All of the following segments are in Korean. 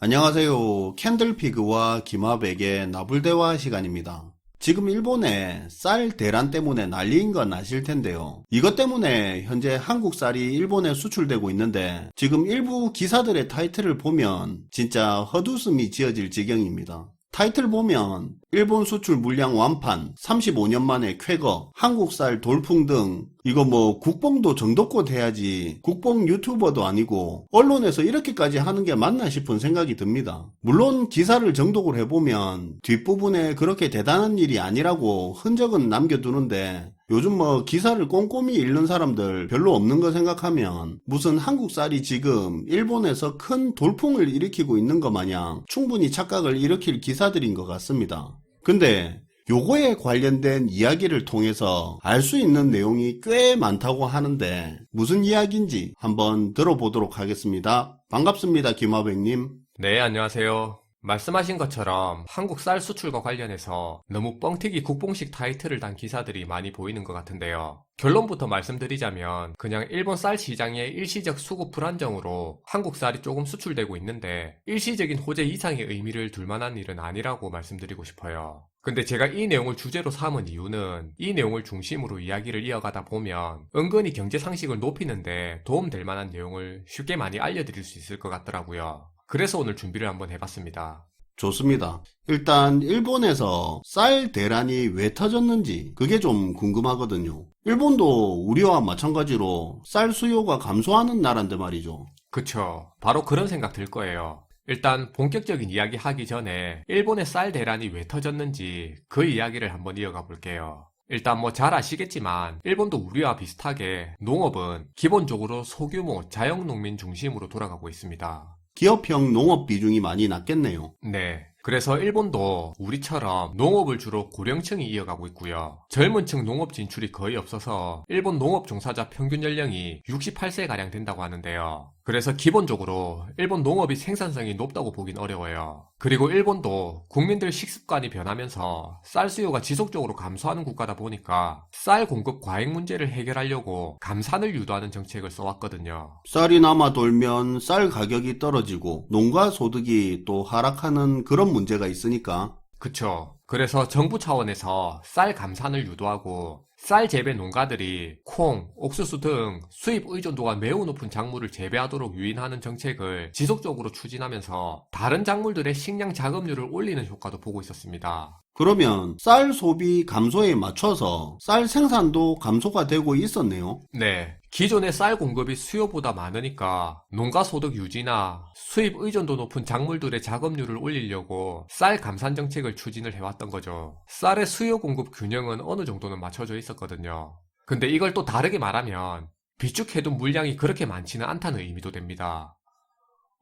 안녕하세요. 캔들피그와 김하백의 나불대화 시간입니다. 지금 일본에 쌀 대란 때문에 난리인 건 아실 텐데요. 이것 때문에 현재 한국 쌀이 일본에 수출되고 있는데 지금 일부 기사들의 타이틀을 보면 진짜 헛웃음이 지어질 지경입니다. 타이틀 보면 일본 수출 물량 완판, 35년 만에 쾌거, 한국쌀 돌풍 등 이거 뭐 국뽕도 정도껏 해야지 국뽕 유튜버도 아니고 언론에서 이렇게까지 하는 게 맞나 싶은 생각이 듭니다. 물론 기사를 정독을 해보면 뒷부분에 그렇게 대단한 일이 아니라고 흔적은 남겨두는데 요즘 뭐 기사를 꼼꼼히 읽는 사람들 별로 없는 거 생각하면 무슨 한국 쌀이 지금 일본에서 큰 돌풍을 일으키고 있는 것 마냥 충분히 착각을 일으킬 기사들인 것 같습니다. 근데 요거에 관련된 이야기를 통해서 알 수 있는 내용이 꽤 많다고 하는데 무슨 이야기인지 한번 들어보도록 하겠습니다. 반갑습니다, 김하백님. 네, 안녕하세요. 말씀하신 것처럼 한국 쌀 수출과 관련해서 너무 뻥튀기 국뽕식 타이틀을 단 기사들이 많이 보이는 것 같은데요. 결론부터 말씀드리자면 그냥 일본 쌀 시장의 일시적 수급 불안정으로 한국 쌀이 조금 수출되고 있는데 일시적인 호재 이상의 의미를 둘 만한 일은 아니라고 말씀드리고 싶어요. 근데 제가 이 내용을 주제로 삼은 이유는 이 내용을 중심으로 이야기를 이어가다 보면 은근히 경제 상식을 높이는데 도움될 만한 내용을 쉽게 많이 알려드릴 수 있을 것 같더라고요. 그래서 오늘 준비를 한번 해봤습니다. 좋습니다. 일단 일본에서 쌀 대란이 왜 터졌는지 그게 좀 궁금하거든요. 일본도 우리와 마찬가지로 쌀 수요가 감소하는 나라인데 말이죠. 그쵸. 바로 그런 생각 들 거예요. 일단 본격적인 이야기 하기 전에 일본의 쌀 대란이 왜 터졌는지 그 이야기를 한번 이어가 볼게요. 일단 뭐 잘 아시겠지만 일본도 우리와 비슷하게 농업은 기본적으로 소규모 자영농민 중심으로 돌아가고 있습니다. 기업형 농업 비중이 많이 낮겠네요. 네. 그래서 일본도 우리처럼 농업을 주로 고령층이 이어가고 있고요. 젊은 층 농업 진출이 거의 없어서 일본 농업 종사자 평균 연령이 68세가량 된다고 하는데요. 그래서 기본적으로 일본 농업이 생산성이 높다고 보긴 어려워요. 그리고 일본도 국민들 식습관이 변하면서 쌀 수요가 지속적으로 감소하는 국가다 보니까 쌀 공급 과잉 문제를 해결하려고 감산을 유도하는 정책을 써왔거든요. 쌀이 남아 돌면 쌀 가격이 떨어지고 농가 소득이 또 하락하는 그런 문제가 있으니까. 그쵸. 그래서 정부 차원에서 쌀 감산을 유도하고 쌀 재배 농가들이 콩, 옥수수 등 수입 의존도가 매우 높은 작물을 재배하도록 유인하는 정책을 지속적으로 추진하면서 다른 작물들의 식량 자급률을 올리는 효과도 보고 있었습니다. 그러면 쌀 소비 감소에 맞춰서 쌀 생산도 감소가 되고 있었네요. 네. 기존의 쌀 공급이 수요보다 많으니까 농가 소득 유지나 수입 의존도 높은 작물들의 작업률을 올리려고 쌀 감산 정책을 추진을 해왔던 거죠. 쌀의 수요 공급 균형은 어느 정도는 맞춰져 있었거든요. 근데 이걸 또 다르게 말하면 비축해둔 물량이 그렇게 많지는 않다는 의미도 됩니다.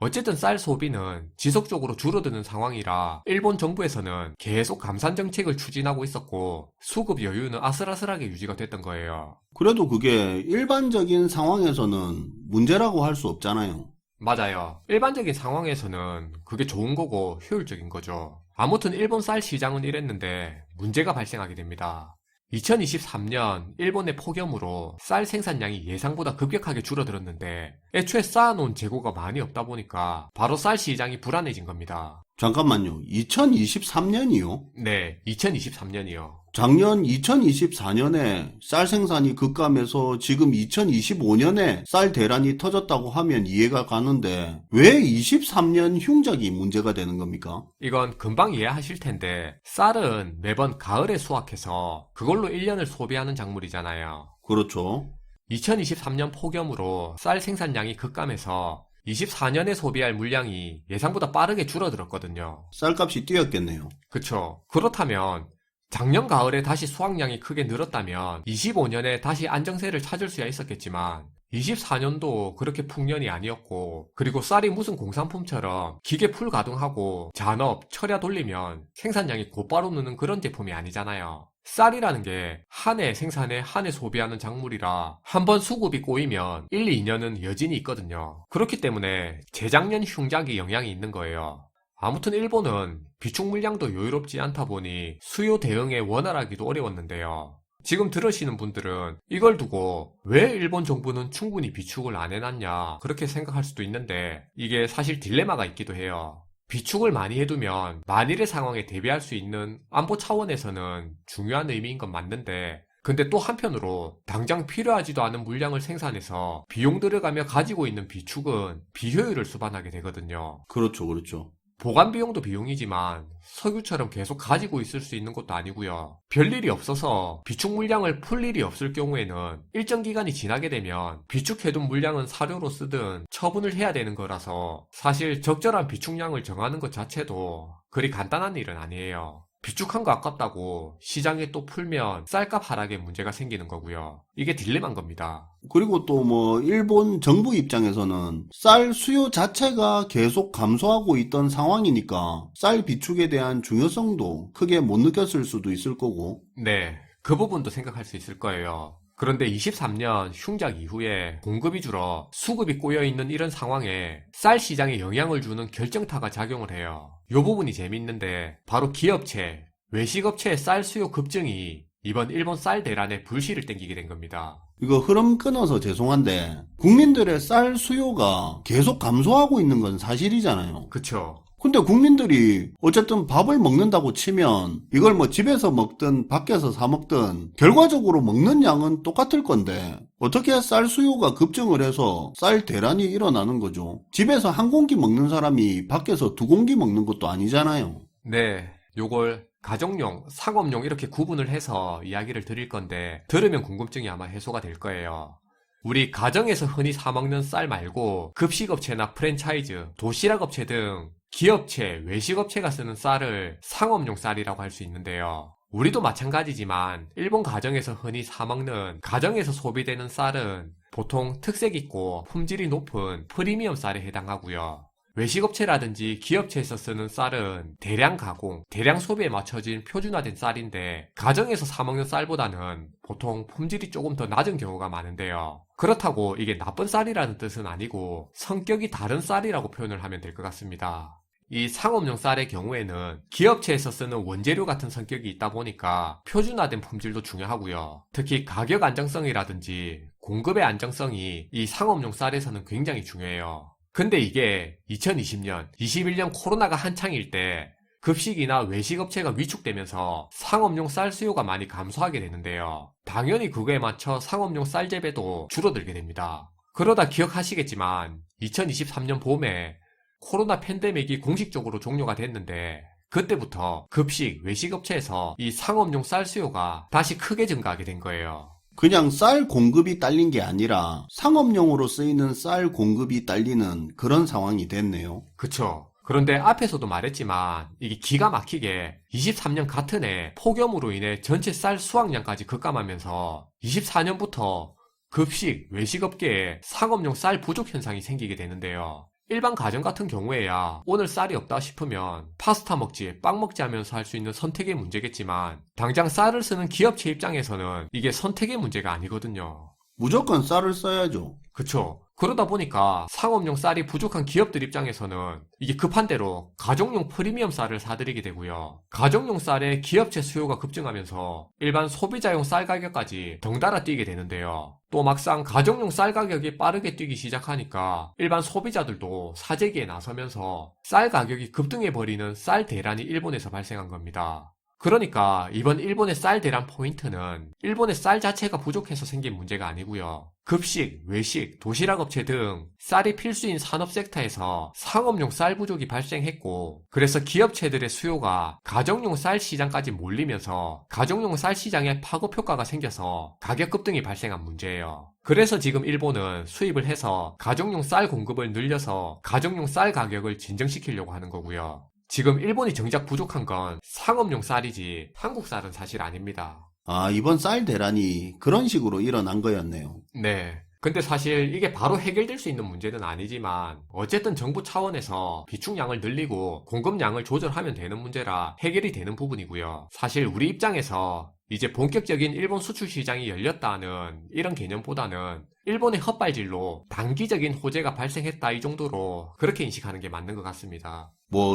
어쨌든 쌀 소비는 지속적으로 줄어드는 상황이라 일본 정부에서는 계속 감산 정책을 추진하고 있었고 수급 여유는 아슬아슬하게 유지가 됐던 거예요. 그래도 그게 일반적인 상황에서는 문제라고 할 수 없잖아요. 맞아요. 일반적인 상황에서는 그게 좋은 거고 효율적인 거죠. 아무튼 일본 쌀 시장은 이랬는데 문제가 발생하게 됩니다. 2023년 일본의 폭염으로 쌀 생산량이 예상보다 급격하게 줄어들었는데 애초에 쌓아놓은 재고가 많이 없다 보니까 바로 쌀 시장이 불안해진 겁니다. 잠깐만요. 2023년이요? 네, 2023년이요. 작년 2024년에 쌀 생산이 급감해서 지금 2025년에 쌀 대란이 터졌다고 하면 이해가 가는데 왜 23년 흉작이 문제가 되는 겁니까? 이건 금방 이해하실 텐데 쌀은 매번 가을에 수확해서 그걸로 1년을 소비하는 작물이잖아요. 그렇죠. 2023년 폭염으로 쌀 생산량이 급감해서 24년에 소비할 물량이 예상보다 빠르게 줄어들었거든요. 쌀값이 뛰었겠네요. 그쵸. 그렇다면 작년 가을에 다시 수확량이 크게 늘었다면 25년에 다시 안정세를 찾을 수야 있었겠지만 24년도 그렇게 풍년이 아니었고 그리고 쌀이 무슨 공산품처럼 기계 풀 가동하고 잔업, 철야 돌리면 생산량이 곧바로 느는 그런 제품이 아니잖아요. 쌀이라는 게 한 해 생산에 한 해 소비하는 작물이라 한번 수급이 꼬이면 1, 2년은 여진이 있거든요. 그렇기 때문에 재작년 흉작이 영향이 있는 거예요. 아무튼 일본은 비축 물량도 여유롭지 않다 보니 수요 대응에 원활하기도 어려웠는데요. 지금 들으시는 분들은 이걸 두고 왜 일본 정부는 충분히 비축을 안 해놨냐 그렇게 생각할 수도 있는데 이게 사실 딜레마가 있기도 해요. 비축을 많이 해두면 만일의 상황에 대비할 수 있는 안보 차원에서는 중요한 의미인 건 맞는데, 근데 또 한편으로 당장 필요하지도 않은 물량을 생산해서 비용 들어가며 가지고 있는 비축은 비효율을 수반하게 되거든요. 그렇죠, 그렇죠. 보관 비용도 비용이지만 석유처럼 계속 가지고 있을 수 있는 것도 아니고요. 별일이 없어서 비축 물량을 풀 일이 없을 경우에는 일정 기간이 지나게 되면 비축해둔 물량은 사료로 쓰든 처분을 해야 되는 거라서 사실 적절한 비축량을 정하는 것 자체도 그리 간단한 일은 아니에요. 비축한 거 아깝다고 시장에 또 풀면 쌀값 하락에 문제가 생기는 거고요. 이게 딜레마인 겁니다. 그리고 또 뭐 일본 정부 입장에서는 쌀 수요 자체가 계속 감소하고 있던 상황이니까 쌀 비축에 대한 중요성도 크게 못 느꼈을 수도 있을 거고. 네, 그 부분도 생각할 수 있을 거예요. 그런데 23년 흉작 이후에 공급이 줄어 수급이 꼬여있는 이런 상황에 쌀 시장에 영향을 주는 결정타가 작용을 해요. 이 부분이 재밌는데 바로 기업체, 외식업체의 쌀 수요 급증이 이번 일본 쌀 대란에 불씨를 땡기게 된 겁니다. 이거 흐름 끊어서 죄송한데 국민들의 쌀 수요가 계속 감소하고 있는 건 사실이잖아요. 그쵸? 근데 국민들이 어쨌든 밥을 먹는다고 치면 이걸 뭐 집에서 먹든 밖에서 사 먹든 결과적으로 먹는 양은 똑같을 건데 어떻게 쌀 수요가 급증을 해서 쌀 대란이 일어나는 거죠? 집에서 한 공기 먹는 사람이 밖에서 두 공기 먹는 것도 아니잖아요. 네, 요걸 가정용, 상업용 이렇게 구분을 해서 이야기를 드릴 건데 들으면 궁금증이 아마 해소가 될 거예요. 우리 가정에서 흔히 사 먹는 쌀 말고 급식업체나 프랜차이즈, 도시락업체 등 기업체, 외식업체가 쓰는 쌀을 상업용 쌀이라고 할 수 있는데요. 우리도 마찬가지지만 일본 가정에서 흔히 사 먹는 가정에서 소비되는 쌀은 보통 특색 있고 품질이 높은 프리미엄 쌀에 해당하고요. 외식업체라든지 기업체에서 쓰는 쌀은 대량 가공, 대량 소비에 맞춰진 표준화된 쌀인데 가정에서 사 먹는 쌀보다는 보통 품질이 조금 더 낮은 경우가 많은데요. 그렇다고 이게 나쁜 쌀이라는 뜻은 아니고 성격이 다른 쌀이라고 표현을 하면 될 것 같습니다. 이 상업용 쌀의 경우에는 기업체에서 쓰는 원재료 같은 성격이 있다 보니까 표준화된 품질도 중요하고요. 특히 가격 안정성이라든지 공급의 안정성이 이 상업용 쌀에서는 굉장히 중요해요. 근데 이게 2020년, 21년 코로나가 한창일 때 급식이나 외식업체가 위축되면서 상업용 쌀 수요가 많이 감소하게 되는데요. 당연히 그거에 맞춰 상업용 쌀 재배도 줄어들게 됩니다. 그러다 기억하시겠지만 2023년 봄에 코로나 팬데믹이 공식적으로 종료가 됐는데 그때부터 급식, 외식업체에서 이 상업용 쌀 수요가 다시 크게 증가하게 된 거예요. 그냥 쌀 공급이 딸린 게 아니라 상업용으로 쓰이는 쌀 공급이 딸리는 그런 상황이 됐네요. 그쵸. 그런데 앞에서도 말했지만 이게 기가 막히게 23년 같은 해 폭염으로 인해 전체 쌀 수확량까지 급감하면서 24년부터 급식, 외식업계에 상업용 쌀 부족 현상이 생기게 되는데요. 일반 가정 같은 경우에야 오늘 쌀이 없다 싶으면 파스타 먹지, 빵 먹지 하면서 할 수 있는 선택의 문제겠지만 당장 쌀을 쓰는 기업체 입장에서는 이게 선택의 문제가 아니거든요. 무조건 쌀을 써야죠. 그쵸. 그러다 보니까 상업용 쌀이 부족한 기업들 입장에서는 이게 급한 대로 가정용 프리미엄 쌀을 사들이게 되고요. 가정용 쌀의 기업체 수요가 급증하면서 일반 소비자용 쌀 가격까지 덩달아 뛰게 되는데요. 또 막상 가정용 쌀 가격이 빠르게 뛰기 시작하니까 일반 소비자들도 사재기에 나서면서 쌀 가격이 급등해버리는 쌀 대란이 일본에서 발생한 겁니다. 그러니까 이번 일본의 쌀 대란 포인트는 일본의 쌀 자체가 부족해서 생긴 문제가 아니고요. 급식, 외식, 도시락업체 등 쌀이 필수인 산업 섹터에서 상업용 쌀 부족이 발생했고 그래서 기업체들의 수요가 가정용 쌀 시장까지 몰리면서 가정용 쌀 시장에 파급 효과가 생겨서 가격 급등이 발생한 문제예요. 그래서 지금 일본은 수입을 해서 가정용 쌀 공급을 늘려서 가정용 쌀 가격을 진정시키려고 하는 거고요. 지금 일본이 정작 부족한 건 상업용 쌀이지 한국 쌀은 사실 아닙니다. 아, 이번 쌀 대란이 그런 식으로 일어난 거였네요. 네. 근데 사실 이게 바로 해결될 수 있는 문제는 아니지만 어쨌든 정부 차원에서 비축량을 늘리고 공급량을 조절하면 되는 문제라 해결이 되는 부분이고요. 사실 우리 입장에서 이제 본격적인 일본 수출 시장이 열렸다는 이런 개념보다는 일본의 헛발질로 단기적인 호재가 발생했다 이 정도로 그렇게 인식하는 게 맞는 것 같습니다.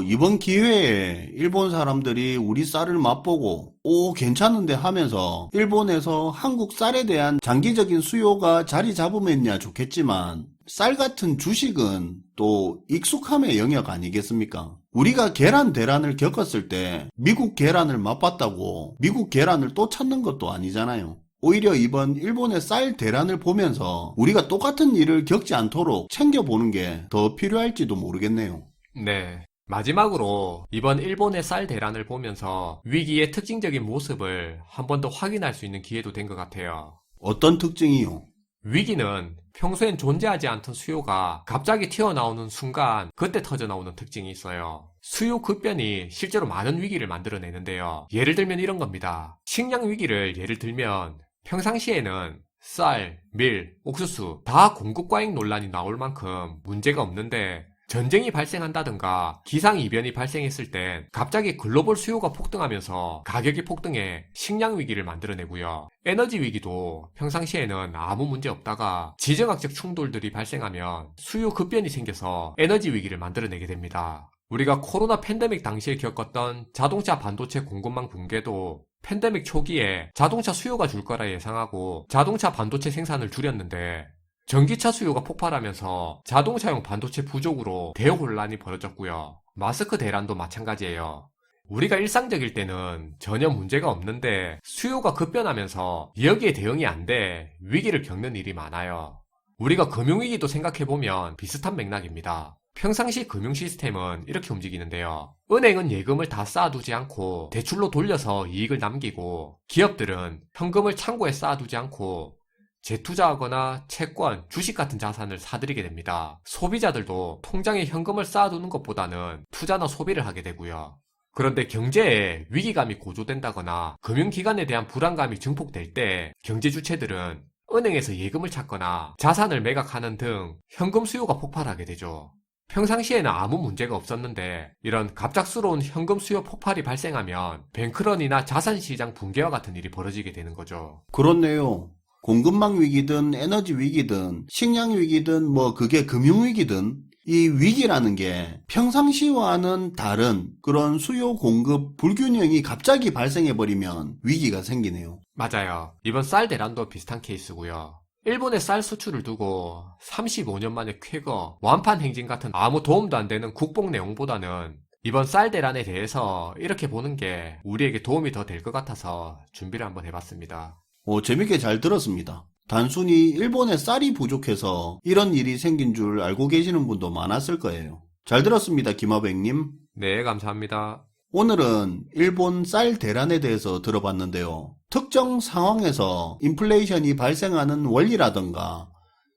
이번 기회에 일본 사람들이 우리 쌀을 맛보고 오 괜찮은데 하면서 일본에서 한국 쌀에 대한 장기적인 수요가 자리 잡으면야 좋겠지만 쌀 같은 주식은 또 익숙함의 영역 아니겠습니까? 우리가 계란 대란을 겪었을 때 미국 계란을 맛봤다고 미국 계란을 또 찾는 것도 아니잖아요. 오히려 이번 일본의 쌀 대란을 보면서 우리가 똑같은 일을 겪지 않도록 챙겨보는 게 더 필요할지도 모르겠네요. 네. 마지막으로 이번 일본의 쌀 대란을 보면서 위기의 특징적인 모습을 한 번 더 확인할 수 있는 기회도 된 것 같아요. 어떤 특징이요? 위기는 평소엔 존재하지 않던 수요가 갑자기 튀어나오는 순간 그때 터져나오는 특징이 있어요. 수요 급변이 실제로 많은 위기를 만들어내는데요. 예를 들면 이런 겁니다. 식량 위기를 예를 들면 평상시에는 쌀, 밀, 옥수수 다 공급 과잉 논란이 나올 만큼 문제가 없는데 전쟁이 발생한다든가 기상이변이 발생했을 땐 갑자기 글로벌 수요가 폭등하면서 가격이 폭등해 식량 위기를 만들어내고요. 에너지 위기도 평상시에는 아무 문제 없다가 지정학적 충돌들이 발생하면 수요 급변이 생겨서 에너지 위기를 만들어내게 됩니다. 우리가 코로나 팬데믹 당시에 겪었던 자동차 반도체 공급망 붕괴도 팬데믹 초기에 자동차 수요가 줄 거라 예상하고 자동차 반도체 생산을 줄였는데 전기차 수요가 폭발하면서 자동차용 반도체 부족으로 대혼란이 벌어졌고요. 마스크 대란도 마찬가지예요. 우리가 일상적일 때는 전혀 문제가 없는데 수요가 급변하면서 여기에 대응이 안 돼 위기를 겪는 일이 많아요. 우리가 금융위기도 생각해보면 비슷한 맥락입니다. 평상시 금융 시스템은 이렇게 움직이는데요. 은행은 예금을 다 쌓아두지 않고 대출로 돌려서 이익을 남기고 기업들은 현금을 창고에 쌓아두지 않고 재투자하거나 채권, 주식 같은 자산을 사들이게 됩니다. 소비자들도 통장에 현금을 쌓아두는 것보다는 투자나 소비를 하게 되고요. 그런데 경제에 위기감이 고조된다거나 금융기관에 대한 불안감이 증폭될 때 경제 주체들은 은행에서 예금을 찾거나 자산을 매각하는 등 현금 수요가 폭발하게 되죠. 평상시에는 아무 문제가 없었는데 이런 갑작스러운 현금 수요 폭발이 발생하면 뱅크런이나 자산시장 붕괴와 같은 일이 벌어지게 되는 거죠. 그렇네요. 공급망 위기든 에너지 위기든 식량 위기든 그게 금융 위기든 이 위기라는 게 평상시와는 다른 그런 수요 공급 불균형이 갑자기 발생해버리면 위기가 생기네요. 맞아요. 이번 쌀 대란도 비슷한 케이스고요. 일본의 쌀 수출을 두고 35년 만에 쾌거, 완판 행진 같은 아무 도움도 안 되는 국뽕 내용보다는 이번 쌀 대란에 대해서 이렇게 보는 게 우리에게 도움이 더 될 것 같아서 준비를 한번 해봤습니다. 재밌게 잘 들었습니다. 단순히 일본에 쌀이 부족해서 이런 일이 생긴 줄 알고 계시는 분도 많았을 거예요. 잘 들었습니다, 김하백님. 네, 감사합니다. 오늘은 일본 쌀 대란에 대해서 들어봤는데요. 특정 상황에서 인플레이션이 발생하는 원리라던가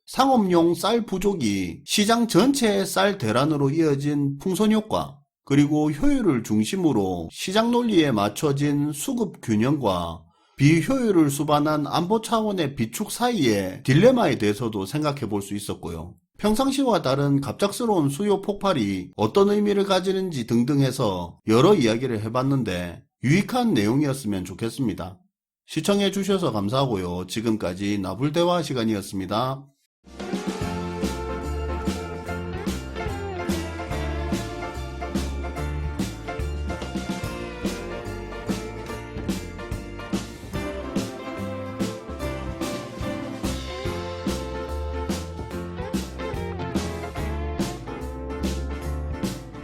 상업용 쌀 부족이 시장 전체의 쌀 대란으로 이어진 풍선효과, 그리고 효율을 중심으로 시장 논리에 맞춰진 수급 균형과 비효율을 수반한 안보 차원의 비축 사이의 딜레마에 대해서도 생각해 볼 수 있었고요. 평상시와 다른 갑작스러운 수요 폭발이 어떤 의미를 가지는지 등등 해서 여러 이야기를 해봤는데 유익한 내용이었으면 좋겠습니다. 시청해 주셔서 감사하고요. 지금까지 나불대화 시간이었습니다.